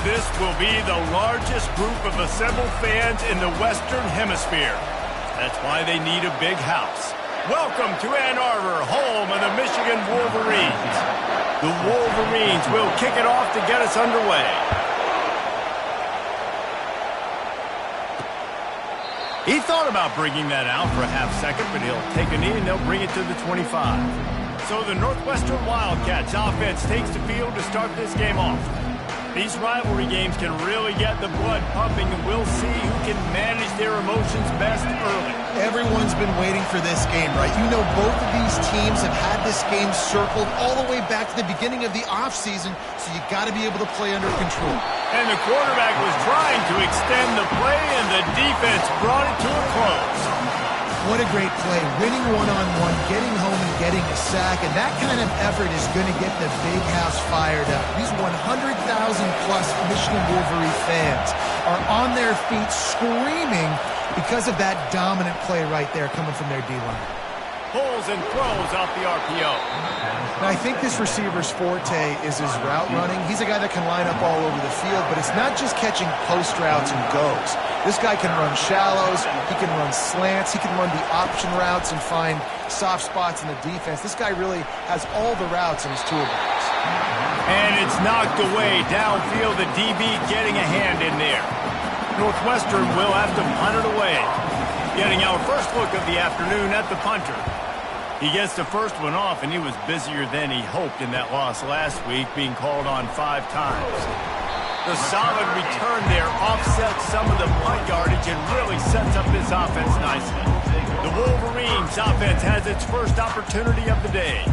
This will be the largest group of assembled fans in the Western Hemisphere. That's why they need a big house. Welcome to Ann Arbor, home of the Michigan Wolverines. The Wolverines will kick it off to get us underway. He thought about bringing that out for a half second, but he'll take a knee and they'll bring it to the 25. So the Northwestern Wildcats offense takes the field to start this game off. These rivalry games can really get the blood pumping, and we'll see who can manage their emotions best early. Everyone's been waiting for this game, right? You know, both of these teams have had this game circled all the way back to the beginning of the offseason, so you got to be able to play under control. And the quarterback was trying to extend the play, and the defense brought it to a close. What a great play. Winning one-on-one, getting home and getting a sack, and that kind of effort is going to get the big house fired up. These 100,000-plus Michigan Wolverine fans are on their feet screaming because of that dominant play right there coming from their D-line. Pulls and throws off the RPO. Now, I think this receiver's forte is his route running. He's a guy that can line up all over the field, but it's not just catching post routes and goes. This guy can run shallows, he can run slants, he can run the option routes and find soft spots in the defense. This guy really has all the routes in his toolbox. And it's knocked away downfield, the DB getting a hand in there. Northwestern will have to punt it away. Getting our first look of the afternoon at the punter. He gets the first one off, and he was busier than he hoped in that loss last week, being called on 5 times. The solid return there offsets some of the punt yardage and really sets up this offense nicely. The Wolverines offense has its first opportunity of the day.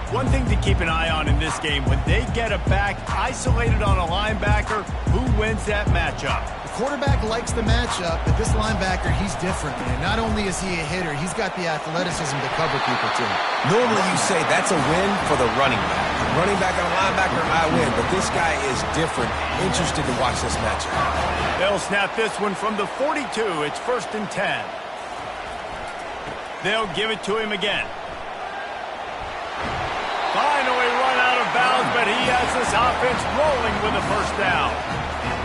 One thing to keep an eye on in this game, when they get a back isolated on a linebacker, who wins that matchup? Quarterback likes the matchup, but this linebacker, he's different, man. Not only is he a hitter, he's got the athleticism to cover people, too. Normally you say that's a win for the running back. Running back and a linebacker, I win, but this guy is different. Interested to watch this matchup. They'll snap this one from the 42. It's 1st and 10. They'll give it to him again. Finally run out of bounds, but he has this offense rolling with a first down.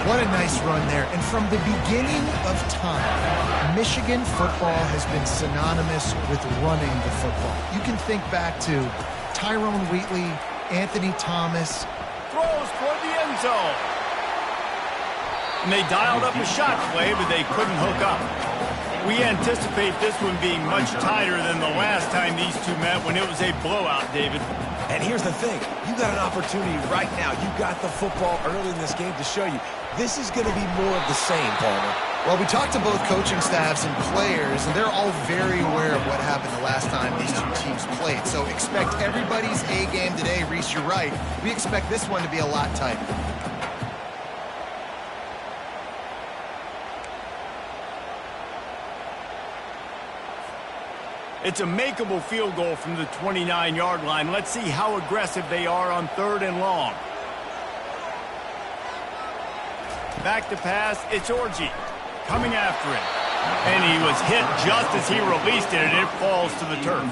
What a nice run there. And from the beginning of time, Michigan football has been synonymous with running the football. You can think back to Tyrone Wheatley, Anthony Thomas. Throws toward the end zone. And they dialed up a shot play, but they couldn't hook up. We anticipate this one being much tighter than the last time these two met when it was a blowout, David. And here's the thing. You got an opportunity right now. You got the football early in this game to show you. This is going to be more of the same, Palmer. Well, we talked to both coaching staffs and players, and they're all very aware of what happened the last time these two teams played. So expect everybody's A game today. Reese, you're right. We expect this one to be a lot tighter. It's a makeable field goal from the 29-yard line. Let's see how aggressive they are on 3rd and long. Back to pass, it's Orji coming after him. And he was hit just as he released it, and it falls to the turf.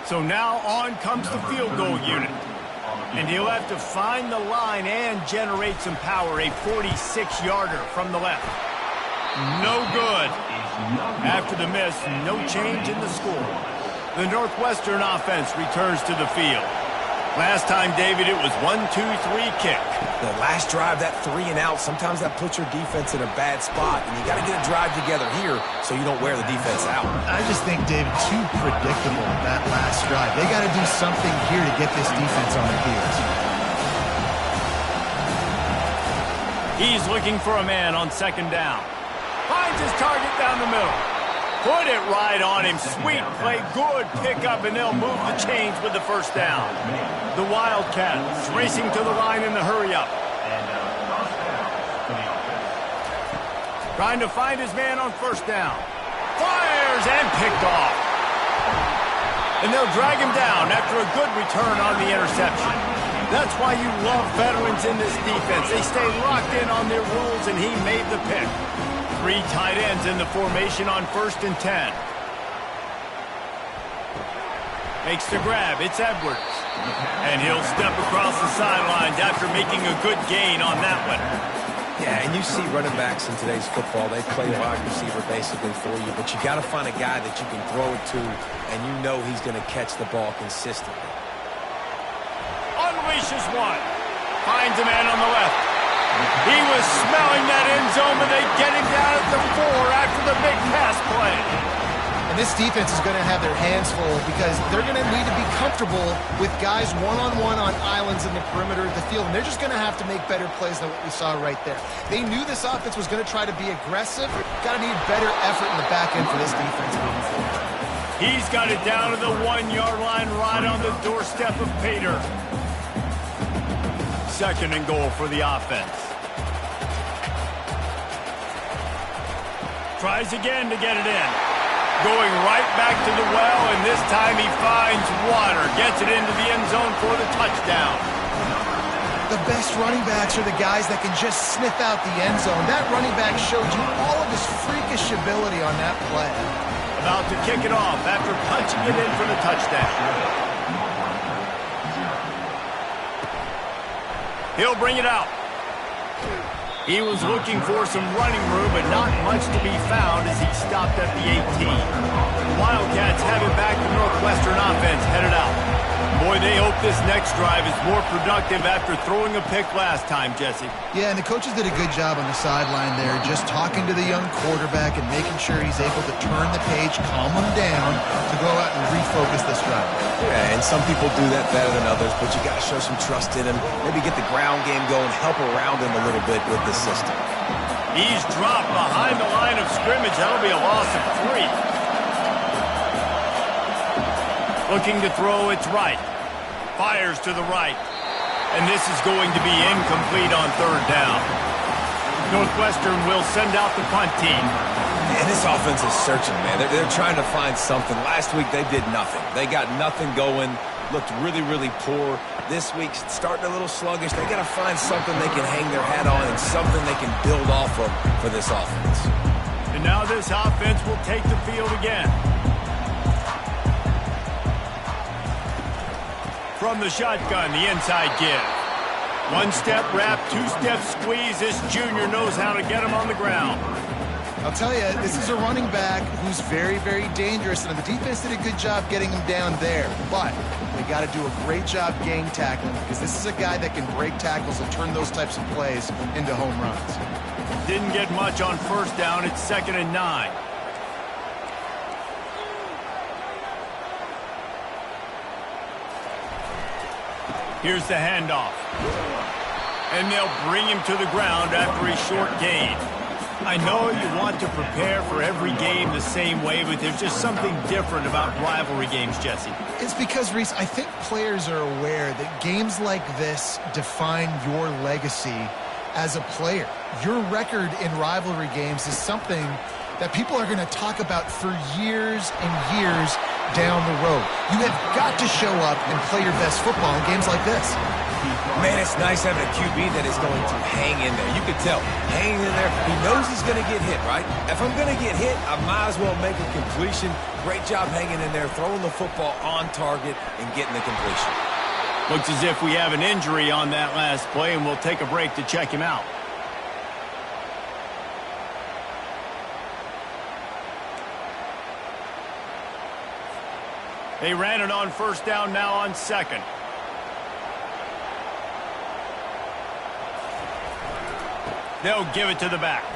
So now on comes the field goal unit. And he'll have to find the line and generate some power, a 46-yarder from the left. No good. After the miss, no change in the score. The Northwestern offense returns to the field. Last time, David, it was 1-2-3 kick. The last drive, that 3 and out, sometimes that puts your defense in a bad spot, and you got to get a drive together here so you don't wear the defense out. I just think, David, too predictable that last drive. They got to do something here to get this defense on their heels. He's looking for a man on 2nd down. Finds his target down the middle. Put it right on him. Sweet play. Good pickup, and they'll move the chains with the first down. The Wildcats racing to the line in the hurry-up. Trying to find his man on 1st down. Fires and picked off. And they'll drag him down after a good return on the interception. That's why you love veterans in this defense. They stay locked in on their rules, and he made the pick. 3 tight ends in the formation on 1st and 10. Makes the grab. It's Edwards. And he'll step across the sidelines after making a good gain on that one. Yeah, and you see running backs in today's football, they play wide receiver basically for you, but you got to find a guy that you can throw it to, and you know he's going to catch the ball consistently. Unleashes one. Finds a man on the left. He was smelling that end zone, but they get him down at the 4 after the big pass play. And this defense is going to have their hands full because they're going to need to be comfortable with guys one-on-one on islands in the perimeter of the field, and they're just going to have to make better plays than what we saw right there. They knew this offense was going to try to be aggressive. Got to need better effort in the back end for this defense moving forward. He's got it down to the 1-yard line right on the doorstep of Pater. 2nd and goal for the offense. Tries again to get it in. Going right back to the well, and this time he finds water. Gets it into the end zone for the touchdown. The best running backs are the guys that can just sniff out the end zone. That running back showed you all of his freakish ability on that play. About to kick it off after punching it in for the touchdown. He'll bring it out. He was looking for some running room, but not much to be found as he stopped at the 18. The Wildcats have it back to Northwestern offense headed out. Boy, they hope this next drive is more productive after throwing a pick last time, Jesse. Yeah, and the coaches did a good job on the sideline there, just talking to the young quarterback and making sure he's able to turn the page, calm him down, to go out and refocus this drive. Yeah, and some people do that better than others, but you got to show some trust in him. Maybe get the ground game going, help around him a little bit with the system. He's dropped behind the line of scrimmage. That'll be a loss of 3. Looking to throw, it's right. Fires to the right. And this is going to be incomplete on 3rd down. Northwestern will send out the punt team. And this offense is searching, man. They're trying to find something. Last week, they did nothing. They got nothing going. Looked really, really poor. This week, starting a little sluggish. They got to find something they can hang their hat on and something they can build off of for this offense. And now this offense will take the field again. From the shotgun, the inside give. 1-step wrap, 2-step squeeze. This junior knows how to get him on the ground. I'll tell you, this is a running back who's very, very dangerous, and the defense did a good job getting him down there. But they got to do a great job gang tackling because this is a guy that can break tackles and turn those types of plays into home runs. Didn't get much on 1st down. It's 2nd and 9. Here's the handoff. And they'll bring him to the ground after a short gain. I know you want to prepare for every game the same way, but there's just something different about rivalry games, Jesse. It's because, Reese, I think players are aware that games like this define your legacy as a player. Your record in rivalry games is something that people are going to talk about for years and years down the road. You have got to show up and play your best football in games like this. Man, it's nice having a QB that is going to hang in there. You can tell, hanging in there. He knows he's going to get hit, right? If I'm going to get hit, I might as well make a completion. Great job hanging in there, throwing the football on target and getting the completion. Looks as if we have an injury on that last play, and we'll take a break to check him out. They ran it on 1st down, now on 2nd. They'll give it to the back.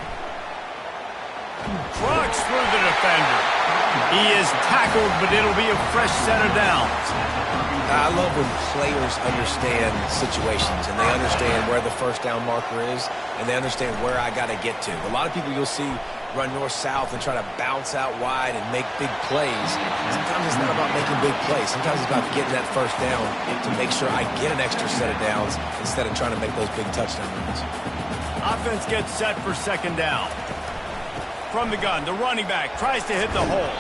Trucks through the defender. He is tackled, but it'll be a fresh set of downs. I love when players understand situations and they understand where the 1st down marker is and they understand where I got to get to. A lot of people you'll see run north-south and try to bounce out wide and make big plays. Sometimes it's not about making big plays. Sometimes it's about getting that 1st down to make sure I get an extra set of downs instead of trying to make those big touchdown runs. Offense gets set for 2nd down. From the gun, the running back tries to hit the hole.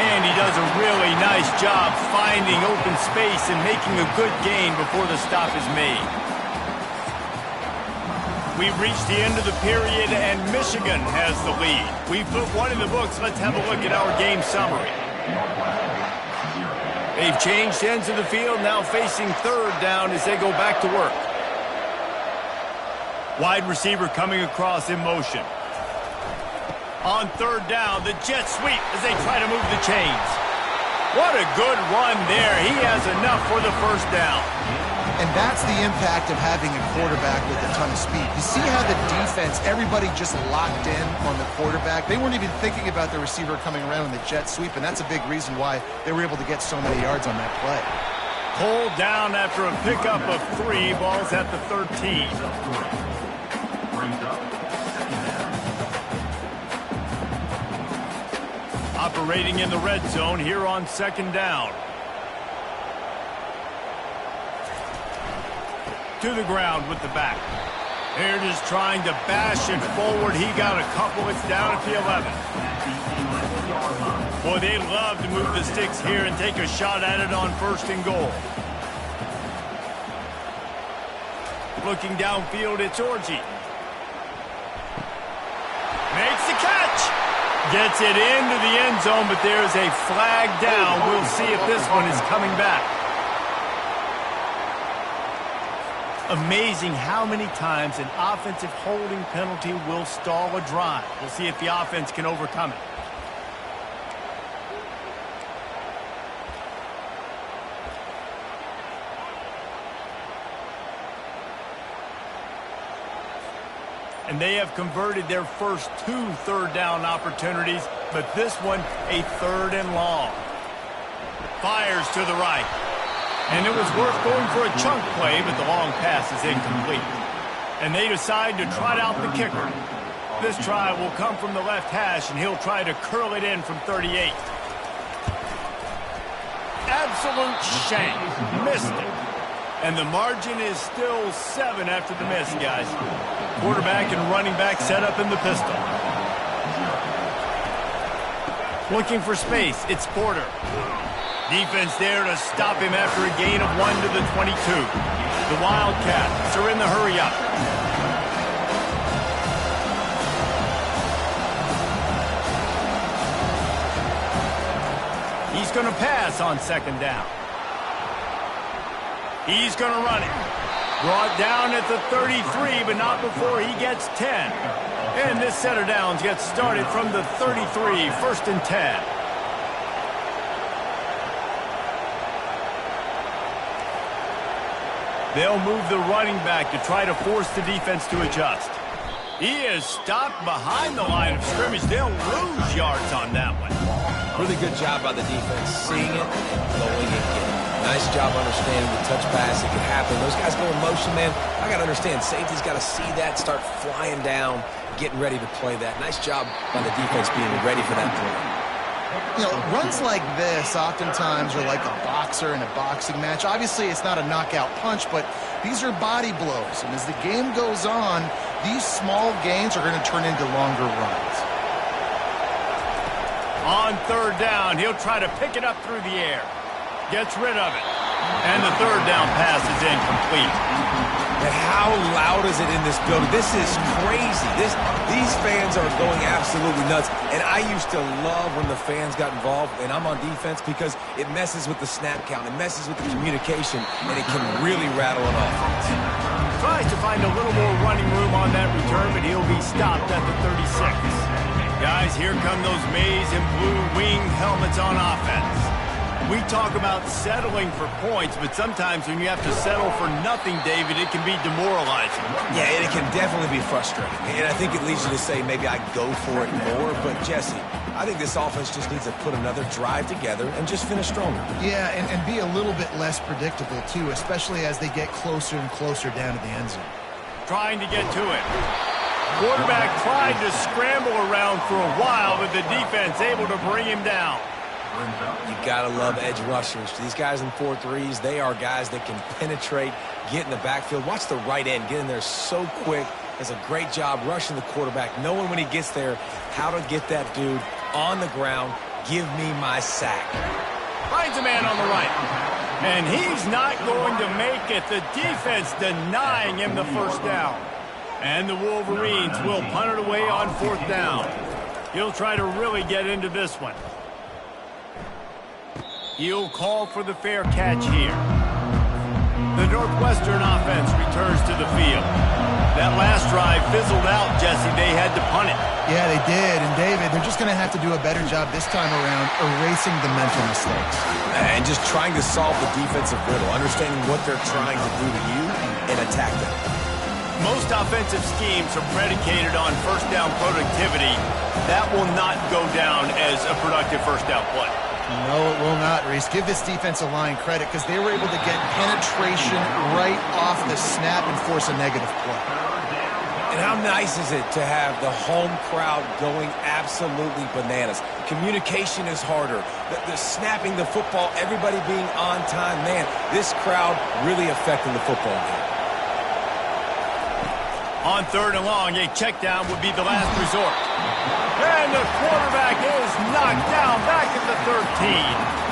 And he does a really nice job finding open space and making a good gain before the stop is made. We've reached the end of the period, and Michigan has the lead. We've put one in the books. Let's have a look at our game summary. They've changed ends of the field, now facing 3rd down as they go back to work. Wide receiver coming across in motion. On third down, the jet sweep as they try to move the chains. What a good run there. He has enough for the first down. And that's the impact of having a quarterback with a ton of speed. You see how the defense, everybody just locked in on the quarterback. They weren't even thinking about the receiver coming around on the jet sweep, and that's a big reason why they were able to get so many yards on that play. Pulled down after a pickup of 3. Ball's at the 13. Operating in the red zone here on second down. To the ground with the back. They're just trying to bash it forward. He got a couple. It's down at the 11. Boy, they love to move the sticks here and take a shot at it on first and goal. Looking downfield, it's Orji. Makes the catch. Gets it into the end zone, but there's a flag down. We'll see if this one is coming back. Amazing how many times an offensive holding penalty will stall a drive. We'll see if the offense can overcome it. And they have converted their first 2 third-down opportunities, but this one a 3rd and long. Fires to the right. And it was worth going for a chunk play, but the long pass is incomplete. And they decide to trot out the kicker. This try will come from the left hash, and he'll try to curl it in from 38. Absolute shank. Missed it. And the margin is still 7 after the miss, guys. Quarterback and running back set up in the pistol. Looking for space, it's Porter. Defense there to stop him after a gain of 1 to the 22. The Wildcats are in the hurry-up. He's going to pass on second down. He's going to run it. Brought down at the 33, but not before he gets 10. And this set of downs gets started from the 33, 1st and 10. They'll move the running back to try to force the defense to adjust. He is stopped behind the line of scrimmage. They'll lose yards on that one. Really good job by the defense, seeing it and going and getting it. Nice job understanding the touch pass. It can happen. Those guys go in motion, man. I got to understand, safety's got to see that, start flying down, getting ready to play that. Nice job by the defense being ready for that play. You know, runs like this oftentimes are like a boxer in a boxing match. Obviously, it's not a knockout punch, but these are body blows. And as the game goes on, these small gains are going to turn into longer runs. On third down, he'll try to pick it up through the air. Gets rid of it. And the third down pass is incomplete. And how loud is it in this building? This is crazy. These fans are going absolutely nuts. And I used to love when the fans got involved, and I'm on defense, because it messes with the snap count. It messes with the communication, and it can really rattle an offense. Tries to find a little more running room on that return, but he'll be stopped at the 36. Guys, here come those maize and blue winged helmets on offense. We talk about settling for points, but sometimes when you have to settle for nothing, David, it can be demoralizing. Yeah, and it can definitely be frustrating. And I think it leads you to say maybe I go for it more. But, Jesse, I think this offense just needs to put another drive together and just finish stronger. Yeah, and be a little bit less predictable, too, especially as they get closer and closer down to the end zone. Trying to get to it. Quarterback tried to scramble around for a while, but the defense able to bring him down. You gotta love edge rushers. These guys in 4-3s, they are guys that can penetrate, get in the backfield. Watch the right end get in there so quick. Does a great job rushing the quarterback, knowing when he gets there how to get that dude on the ground. Give me my sack. Finds a man on the right. And he's not going to make it. The defense denying him the first down. And the Wolverines will punt it away on 4th down. He'll try to really get into this one. He'll call for the fair catch here. The Northwestern offense returns to the field. That last drive fizzled out, Jesse. They had to punt it. Yeah, they did. And, David, they're just going to have to do a better job this time around erasing the mental mistakes. And just trying to solve the defensive riddle, understanding what they're trying to do to you and attack them. Most offensive schemes are predicated on first down productivity. That will not go down as a productive first down play. No, it will not, Reese. Give this defensive line credit because they were able to get penetration right off the snap and force a negative play. And how nice is it to have the home crowd going absolutely bananas? Communication is harder. The snapping the football, everybody being on time. Man, this crowd really affecting the football game. On 3rd and long, a check down would be the last resort. And the quarterback is knocked down back at the 13.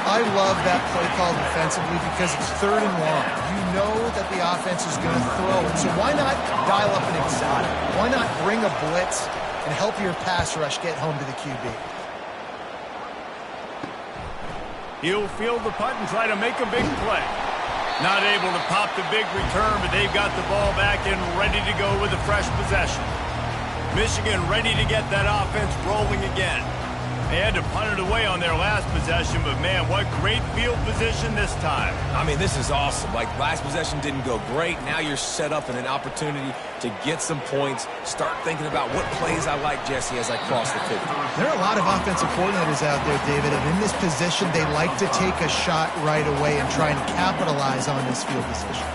I love that play call defensively because it's 3rd and long. You know that the offense is going to throw it. So why not dial up an exotic? Why not bring a blitz and help your pass rush get home to the QB? He'll field the punt and try to make a big play. Not able to pop the big return, but they've got the ball back and ready to go with a fresh possession. Michigan ready to get that offense rolling again. They had to punt it away on their last possession, but man, what great field position this time. I mean, this is awesome. Like, last possession didn't go great. Now you're set up in an opportunity to get some points. Start thinking about what plays I like, Jesse, as I cross the 50. There are a lot of offensive coordinators out there, David, and in this position, they like to take a shot right away and try and capitalize on this field position.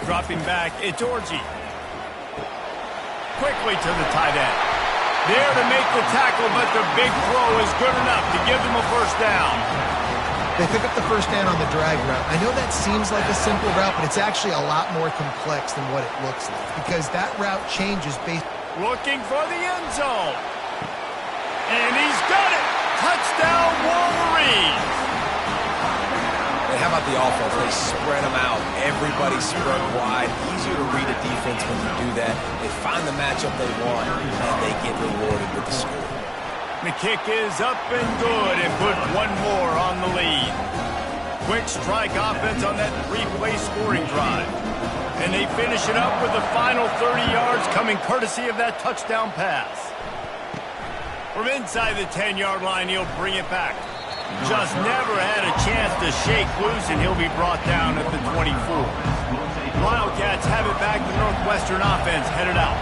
Dropping back, it's Orji. Quickly to the tight end. There to make the tackle, but the big throw is good enough to give them a first down. They pick up the first down on the drag route. I know that seems like a simple route, but it's actually a lot more complex than what it looks like because that route changes based... Looking for the end zone. And he's got it. Touchdown, Wolverines. And how about the offense? They spread them out. Everybody spread wide. Easier to read a defense when you do that. They find the matchup they want, and they get rewarded with the score. The kick is up and good and put one more on the lead. Quick strike offense on that 3-play scoring drive. And they finish it up with the final 30 yards coming courtesy of that touchdown pass. From inside the 10-yard line, he'll bring it back. Just never had a chance to shake loose, and he'll be brought down at the 24. Wildcats have it back. The Northwestern offense headed out.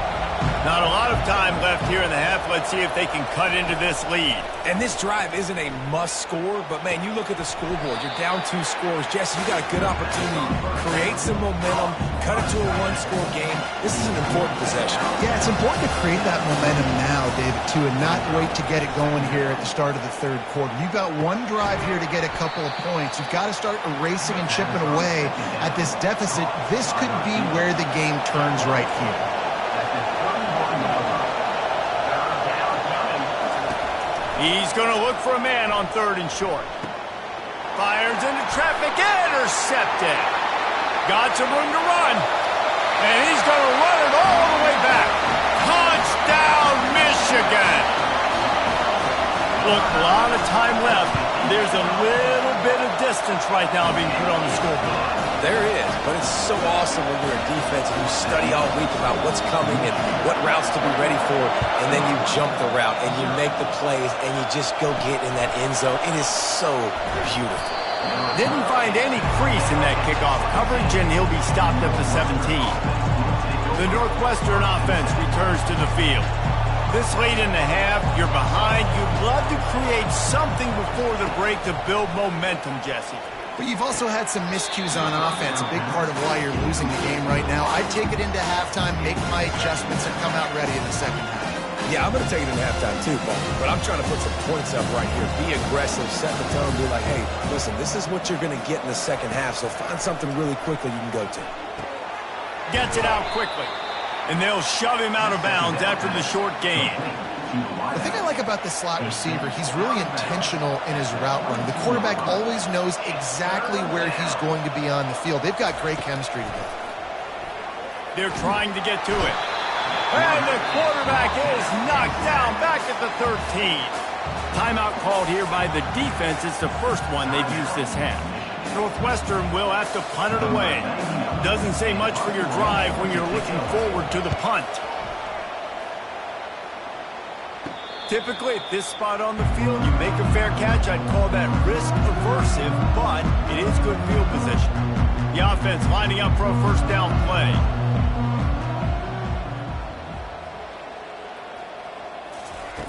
Not a lot of time left here in the half. Let's see if they can cut into this lead. And this drive isn't a must score, but man, you look at the scoreboard. You're down 2 scores. Jesse, you got a good opportunity. Create some momentum. Cut it to a 1-score game. This is an important possession. Yeah, it's important to create that momentum now, David, too, and not wait to get it going here at the start of the 3rd quarter. You've got one drive here to get a couple of points. You've got to start erasing and chipping away at this deficit. This could be where the game turns right here. He's going to look for a man on 3rd and short. Fires into traffic, intercepted. Got some room to run. And he's going to run it all the way back. Touchdown, Michigan. Look, a lot of time left. There's a little bit of distance right now being put on the scoreboard. There is, but it's so awesome when you're a defense and you study all week about what's coming and what routes to be ready for, and then you jump the route and you make the plays and you just go get in that end zone. It is so beautiful. Didn't find any crease in that kickoff coverage, and he'll be stopped at the 17. The Northwestern offense returns to the field. This late in the half, you're behind. You'd love to create something before the break to build momentum, Jesse. But you've also had some miscues on offense, a big part of why you're losing the game right now. I'd take it into halftime, make my adjustments, and come out ready in the second half. Yeah, I'm going to take it in halftime too, Paul. But I'm trying to put some points up right here. Be aggressive, set the tone, be like, hey, listen, this is what you're going to get in the second half, so find something really quickly you can go to. Gets it out quickly. And they'll shove him out of bounds after the short gain. The thing I like about the slot receiver, he's really intentional in his route running. The quarterback always knows exactly where he's going to be on the field. They've got great chemistry together. They're trying to get to it. And the quarterback is knocked down back at the 13. Timeout called here by the defense. It's the first one they've used this half. Northwestern will have to punt it away. Doesn't say much for your drive when you're looking forward to the punt. Typically, at this spot on the field, you make a fair catch. I'd call that risk-aversive, but it is good field position. The offense lining up for a first down play.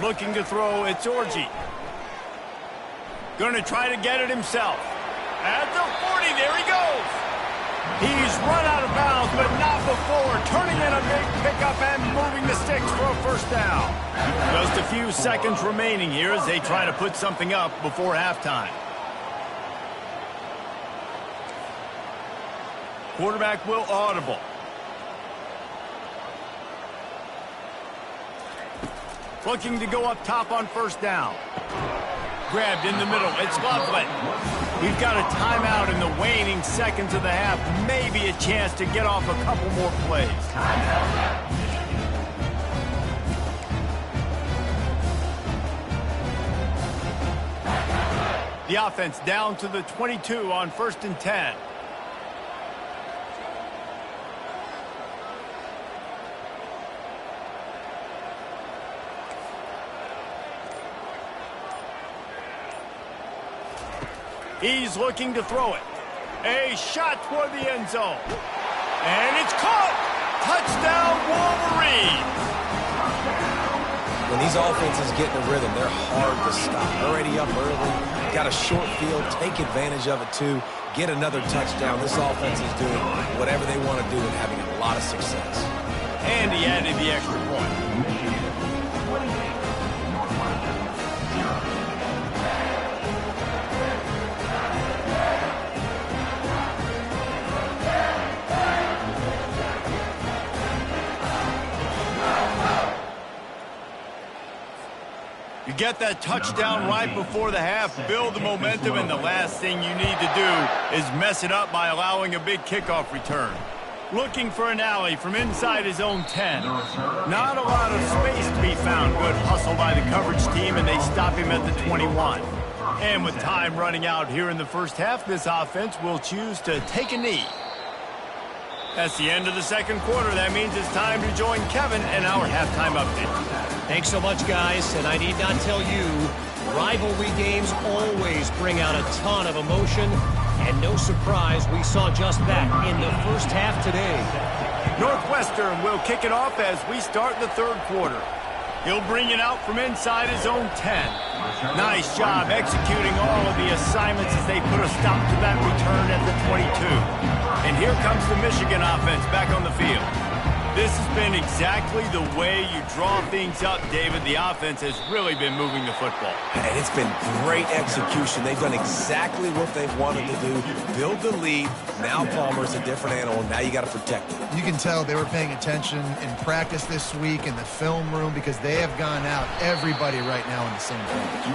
Looking to throw, it's Orji. Going to try to get it himself. At the 40, there he goes. He's run out of bounds, but not before. Turning in a big pickup and moving the sticks for a first down. Just a few seconds remaining here as they try to put something up before halftime. Quarterback will audible. Looking to go up top on first down. Grabbed in the middle. It's Loveland. We've got a timeout in the waning seconds of the half. Maybe a chance to get off a couple more plays. The offense down to the 22 on 1st and 10. He's looking to throw it. A shot toward the end zone. And it's caught. Touchdown, Wolverines. When these offenses get in a rhythm, they're hard to stop. Already up early, got a short field, take advantage of it too, get another touchdown. This offense is doing whatever they want to do and having a lot of success. And he added the extra point. You get that touchdown right before the half, build the momentum, and the last thing you need to do is mess it up by allowing a big kickoff return. Looking for an alley from inside his own 10. Not a lot of space to be found. Good hustle by the coverage team, and they stop him at the 21. And with time running out here in the first half, this offense will choose to take a knee. That's the end of the second quarter. That means it's time to join Kevin in our halftime update. Thanks so much, guys. And I need not tell you, rivalry games always bring out a ton of emotion. And no surprise, we saw just that in the first half today. Northwestern will kick it off as we start the third quarter. He'll bring it out from inside his own 10. Nice job executing all of the assignments as they put a stop to that return at the 22. And here comes the Michigan offense back on the field. This has been exactly the way you draw things up, David. The offense has really been moving the football. And it's been great execution. They've done exactly what they've wanted to do. Build the lead. Now Palmer's a different animal. Now you got to protect it. You can tell they were paying attention in practice this week in the film room because they have gone out, everybody right now on the same page.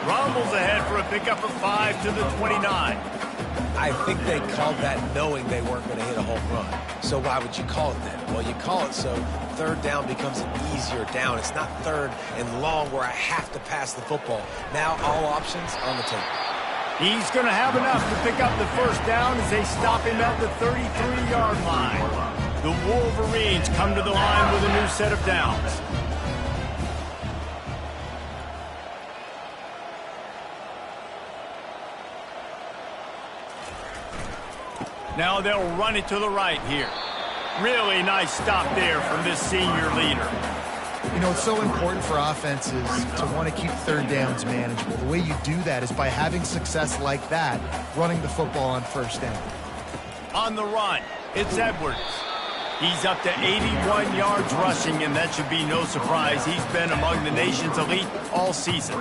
Rumbles ahead for a pickup of 5 to the 29. I think they called that knowing they weren't going to hit a home run. So why would you call it that? Well, you call it so third down becomes an easier down. It's not third and long where I have to pass the football. Now all options on the table. He's going to have enough to pick up the first down as they stop him at the 33-yard line. The Wolverines come to the line with a new set of downs. Now they'll run it to the right here. Really nice stop there from this senior leader. You know, it's so important for offenses to want to keep third downs manageable. The way you do that is by having success like that, running the football on first down. On the run, it's Edwards. He's up to 81 yards rushing, and that should be no surprise. He's been among the nation's elite all season.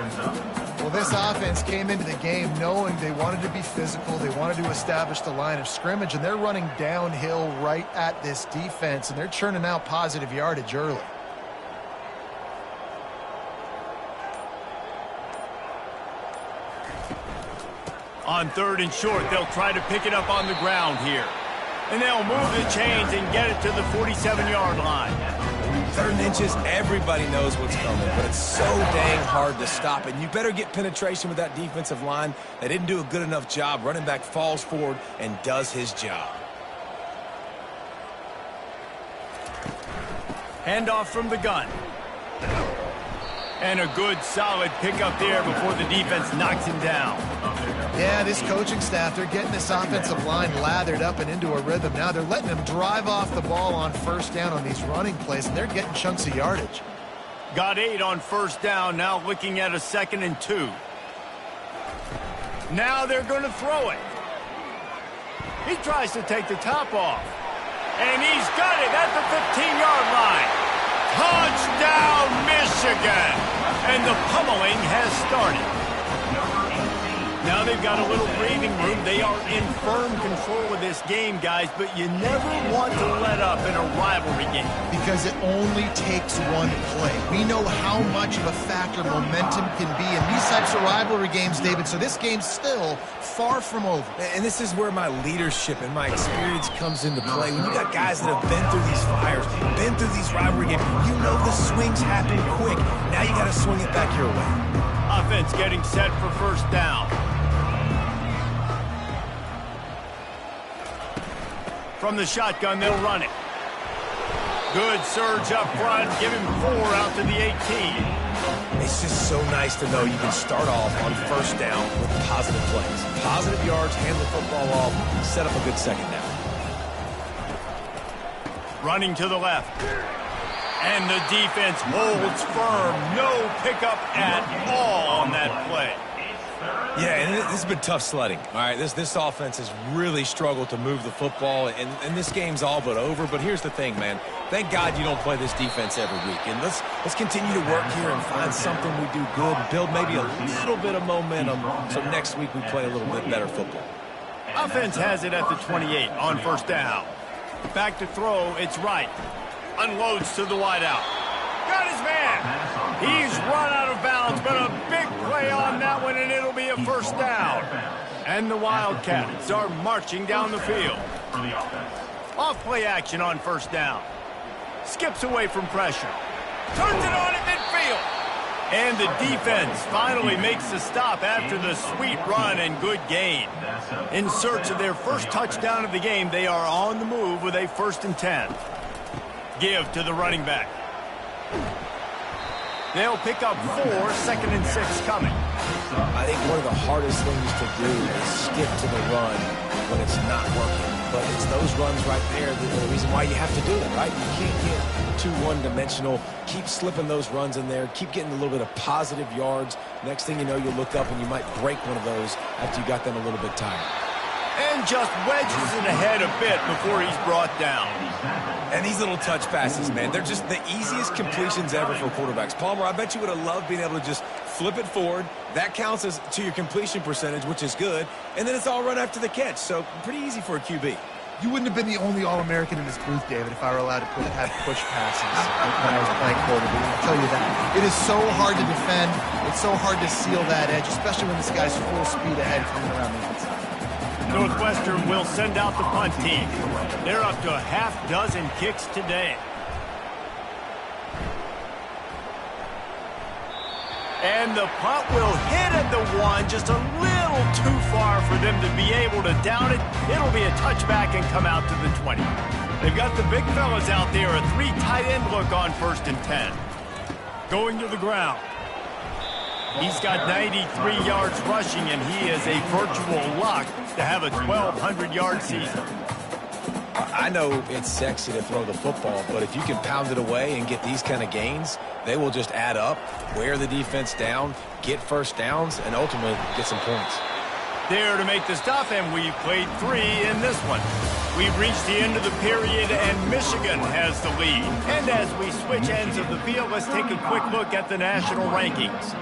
Well, this offense came into the game knowing they wanted to be physical, they wanted to establish the line of scrimmage, and they're running downhill right at this defense, and they're churning out positive yardage early. On third and short, they'll try to pick it up on the ground here. And they'll move the chains and get it to the 47-yard line. Third and inches, everybody knows what's coming, but it's so dang hard to stop. And you better get penetration with that defensive line. They didn't do a good enough job. Running back falls forward and does his job. Handoff from the gun. And a good, solid pickup there before the defense knocks him down. Yeah, this coaching staff, they're getting this offensive line lathered up and into a rhythm. Now they're letting them drive off the ball on first down on these running plays, and they're getting chunks of yardage. Got 8 on first down, now looking at a 2nd and 2. Now they're going to throw it. He tries to take the top off. And he's got it at the 15-yard line. Touchdown, Michigan! And the pummeling has started. Now they've got a little breathing room. They are in firm control of this game, guys, but you never want to let up in a rivalry game. Because it only takes one play. We know how much of a factor momentum can be in these types of rivalry games, David, so this game's still far from over. And this is where my leadership and my experience comes into play. When you got guys that have been through these fires, been through these rivalry games, you know the swings happen quick. Now you got to swing it back your way. Offense getting set for first down. From the shotgun, they'll run it. Good surge up front. Give him 4 out to the 18. It's just so nice to know you can start off on first down with positive plays. Positive yards, hand the football off, set up a good second down. Running to the left. And the defense holds firm. No pickup at all on that play. Yeah, and this has been tough sledding. All right, this offense has really struggled to move the football, and this game's all but over. But here's the thing, man. Thank God you don't play this defense every week. And let's continue to work here and find something we do good, build maybe a little bit of momentum so next week we play a little bit better football. Offense has it at the 28 on first down. Back to throw, it's right. Unloads to the wideout. Got his man. He's run out of bounds, but a big play on that one, and it'll be a first down. And the Wildcats are marching down the field. Off play action on first down. Skips away from pressure. Turns it on at midfield. And the defense finally makes the stop after the sweet run and good gain. In search of their first touchdown of the game, they are on the move with a 1st and 10. Give to the running back. They'll pick up 4, 2nd and 6 coming. I think one of the hardest things to do is stick to the run when it's not working. But it's those runs right there that are the reason why you have to do it, right? You can't get too one-dimensional. Keep slipping those runs in there. Keep getting a little bit of positive yards. Next thing you know, you'll look up and you might break one of those after you got them a little bit tired. And just wedges it ahead a bit before he's brought down. And these little touch passes, man, they're just the easiest completions ever for quarterbacks. Palmer, I bet you would have loved being able to just flip it forward. That counts as to your completion percentage, which is good. And then it's all run after the catch, so pretty easy for a QB. You wouldn't have been the only All-American in this booth, David, if I were allowed to have push passes when I was playing quarterback. I'll tell you that. It is so hard to defend. It's so hard to seal that edge, especially when this guy's full speed ahead coming around the inside. Northwestern will send out the punt team. They're up to a half-dozen kicks today. And the punt will hit at the 1, just a little too far for them to be able to down it. It'll be a touchback and come out to the 20. They've got the big fellas out there, a 3 tight end look on 1st and 10. Going to the ground. He's got 93 yards rushing, and he is a virtual lock to have a 1,200-yard season. I know it's sexy to throw the football, but if you can pound it away and get these kind of gains, they will just add up, wear the defense down, get first downs, and ultimately get some points. There to make the stop, and we played 3 in this one. We've reached the end of the period, and Michigan has the lead. And as we switch ends of the field, let's take a quick look at the national rankings.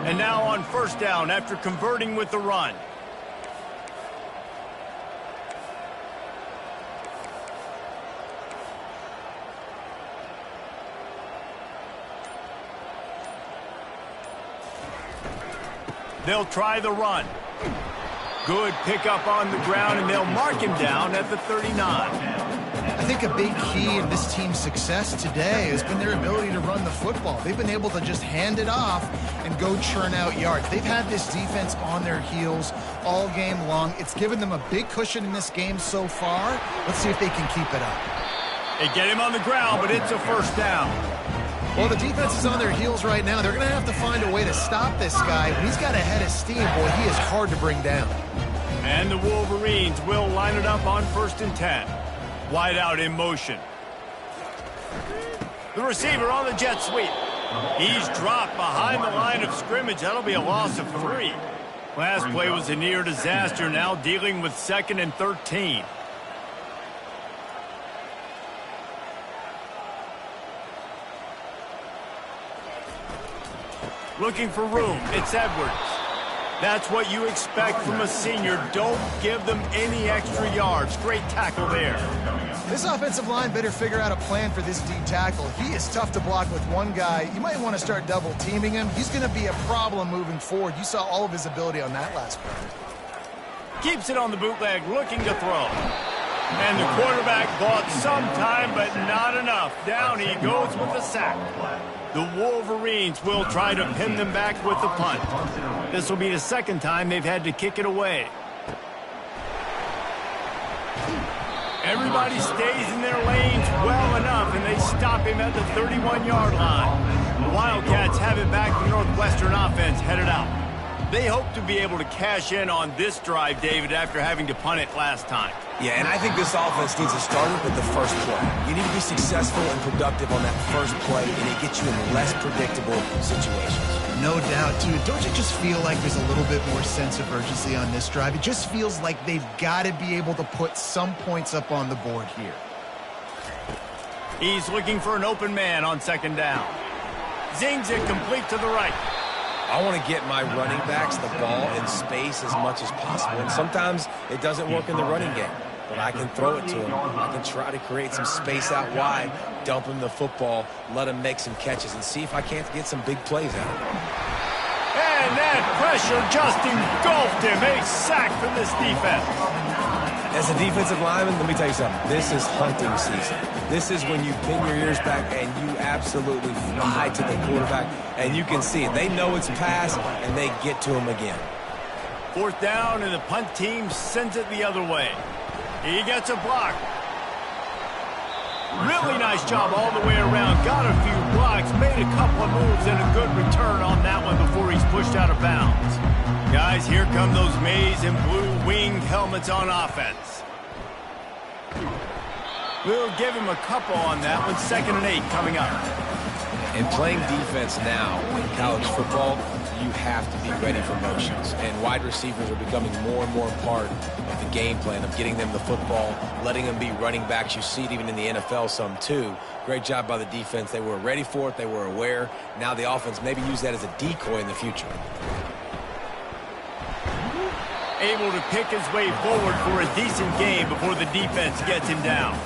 And now on first down after converting with the run. They'll try the run. Good pickup on the ground, and they'll mark him down at the 39. I think a big key in this team's success today has been their ability to run the football. They've been able to just hand it off and go churn out yards. They've had this defense on their heels all game long. It's given them a big cushion in this game so far. Let's see if they can keep it up. They get him on the ground, but it's a first down. Well, the defense is on their heels right now. They're going to have to find a way to stop this guy. When he's got a head of steam, boy, he is hard to bring down. And the Wolverines will line it up on 1st and 10. Wide out in motion. The receiver on the jet sweep. He's dropped behind the line of scrimmage. That'll be a loss of 3. Last play was a near disaster. Now dealing with 2nd and 13. Looking for room. It's Edwards. That's what you expect from a senior. Don't give them any extra yards. Great tackle there. This offensive line better figure out a plan for this D tackle. He is tough to block with one guy. You might want to start double teaming him. He's going to be a problem moving forward. You saw all of his ability on that last play. Keeps it on the bootleg, looking to throw. And the quarterback bought some time, but not enough. Down he goes with the sack. The Wolverines will try to pin them back with the punt. This will be the 2nd time they've had to kick it away. Everybody stays in their lanes well enough, and they stop him at the 31-yard line. The Wildcats have it back. The Northwestern offense headed out. They hope to be able to cash in on this drive, David, after having to punt it last time. Yeah, and I think this offense needs to start with the first play. You need to be successful and productive on that first play, and it gets you in less predictable situations. No doubt, too. Don't you just feel like there's a little bit more sense of urgency on this drive? It just feels like they've got to be able to put some points up on the board here. He's looking for an open man on 2nd down. Zings it complete to the right. I want to get my running backs the ball in space as much as possible, and sometimes it doesn't work in the running game. But I can throw it to him. I can try to create some space out wide, dump him the football, let him make some catches, and see if I can't get some big plays out of him. And that pressure just engulfed him. A sack for this defense. As a defensive lineman, let me tell you something. This is hunting season. This is when you pin your ears back and you absolutely fly to the quarterback, and you can see it. They know it's pass, and they get to him again. 4th down, and the punt team sends it the other way. He gets a block. Really nice job all the way around. Got a few blocks, made a couple of moves, and a good return on that one before he's pushed out of bounds. Guys, here come those maize and blue winged helmets on offense. We'll give him a couple on that one. 2nd and 8 coming up. In playing defense now in college football, you have to be ready for motions. And wide receivers are becoming more and more part of the game plan of getting them the football, letting them be running backs. You see it even in the NFL some too. Great job by the defense. They were ready for it. They were aware. Now the offense maybe use that as a decoy in the future. Able to pick his way forward for a decent game before the defense gets him down.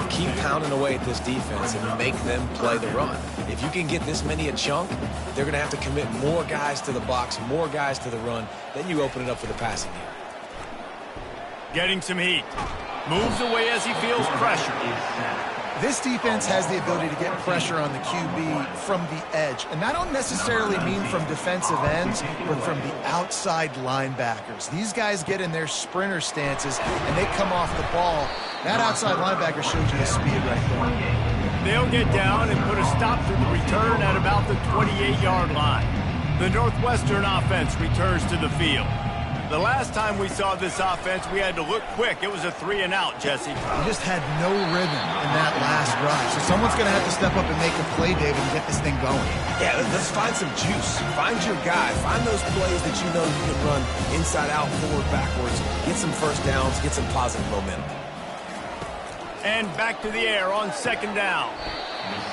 Keep pounding away at this defense and make them play the run. If you can get this many a chunk, they're going to have to commit more guys to the box, more guys to the run. Then you open it up for the passing game. Getting some heat. Moves away as he feels pressure. This defense has the ability to get pressure on the QB from the edge. And I don't necessarily mean from defensive ends, but from the outside linebackers. These guys get in their sprinter stances, and they come off the ball. That outside linebacker shows you his speed right there. They'll get down and put a stop to the return at about the 28-yard line. The Northwestern offense returns to the field. The last time we saw this offense, we had to look quick. It was a 3-and-out, Jesse. We just had no rhythm in that last drive. So someone's going to have to step up and make a play, David, and get this thing going. Yeah, let's find some juice. Find your guy. Find those plays that you know you can run inside out, forward, backwards. Get some first downs. Get some positive momentum. And back to the air on 2nd down.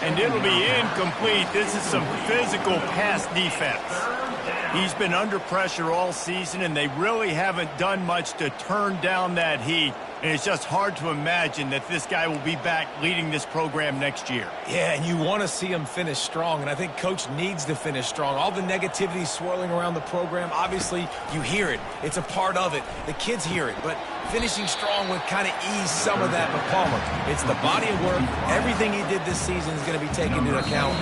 And it'll be incomplete. This is some physical pass defense. He's been under pressure all season, and they really haven't done much to turn down that heat. And it's just hard to imagine that this guy will be back leading this program next year. Yeah, and you want to see him finish strong, and I think Coach needs to finish strong. All the negativity swirling around the program, obviously you hear it. It's a part of it. The kids hear it, but finishing strong would kind of ease some of that. But Palmer, it's the body of work. Everything he did this season is going to be taken into account,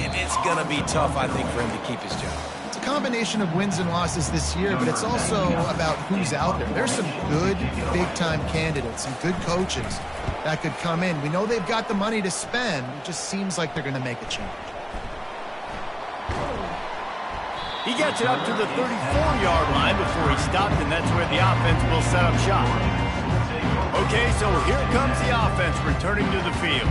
and it's going to be tough, I think, for him to keep his job. a combination of wins and losses this year, but it's also about who's out there. There's some good big-time candidates, some good coaches that could come in. We know they've got the money to spend. It just seems like they're going to make a change. He gets it up to the 34-yard line before he stopped, and that's where the offense will set up shop. Okay, so here comes the offense returning to the field.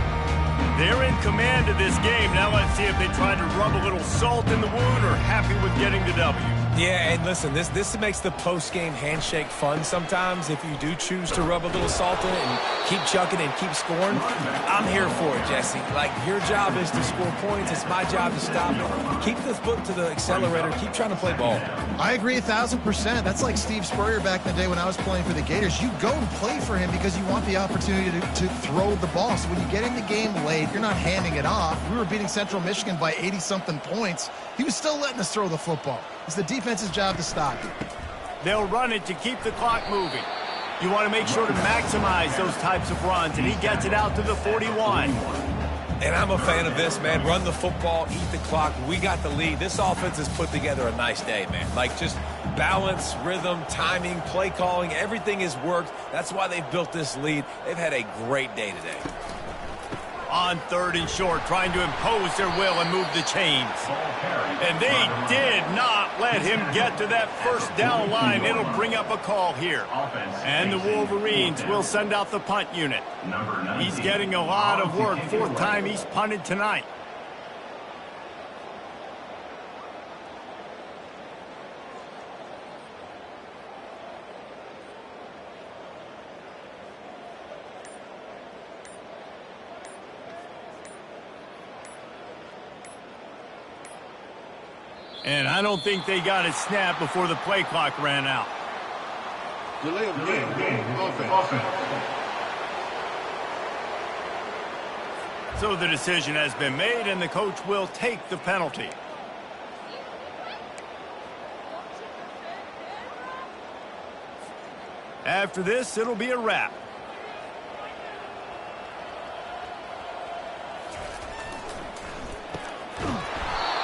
They're in command of this game. Now let's see if they try to rub a little salt in the wound or happy with getting the W. Yeah, and listen, this makes the post-game handshake fun sometimes if you do choose to rub a little salt in it and keep chucking and keep scoring. I'm here for it, Jesse. Like, your job is to score points. It's my job to stop it. Keep the foot to the accelerator. Keep trying to play ball. I agree 1,000%. That's like Steve Spurrier back in the day when I was playing for the Gators. You go and play for him because you want the opportunity to throw the ball. So when you get in the game late, you're not handing it off. We were beating Central Michigan by 80-something points. He was still letting us throw the football. It's the defense's job to stop it. They'll run it to keep the clock moving. You want to make sure to maximize those types of runs, and he gets it out to the 41. And I'm a fan of this, man. Run the football, eat the clock. We got the lead. This offense has put together a nice day, man. Like, just balance, rhythm, timing, play calling, everything has worked. That's why they've built this lead. They've had a great day today. On 3rd and short, trying to impose their will and move the chains. And they did not let him get to that first down line. It'll bring up a call here. And the Wolverines will send out the punt unit. He's getting a lot of work. 4th time he's punted tonight. And I don't think they got it snapped before the play clock ran out. Delay of game. Offense. So the decision has been made, and the coach will take the penalty. After this, it'll be a wrap.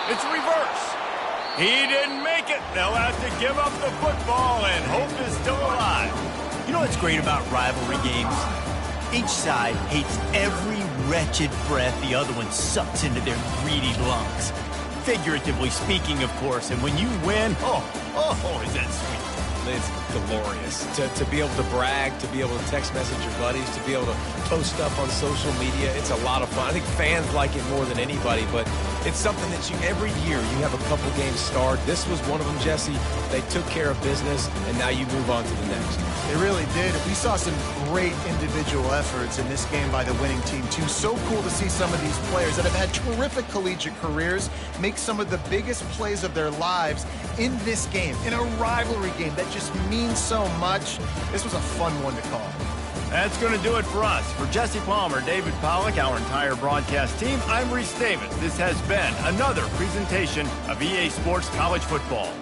It's a reverse. He didn't make it. They'll have to give up the football, and hope is still alive. You know what's great about rivalry games? Each side hates every wretched breath the other one sucks into their greedy lungs. Figuratively speaking, of course, and when you win, oh, is that sweet. It's glorious to be able to brag, to be able to text message your buddies, to be able to post stuff on social media. It's a lot of fun. I think fans like it more than anybody, but it's something that every year you have a couple games start. This was one of them, Jesse. They took care of business, and now you move on to the next. They really did. We saw some great individual efforts in this game by the winning team, too. So cool to see some of these players that have had terrific collegiate careers make some of the biggest plays of their lives in this game, in a rivalry game that just means so much. This was a fun one to call. That's going to do it for us. For Jesse Palmer, David Pollack, our entire broadcast team, I'm Reese Davis. This has been another presentation of EA Sports College Football.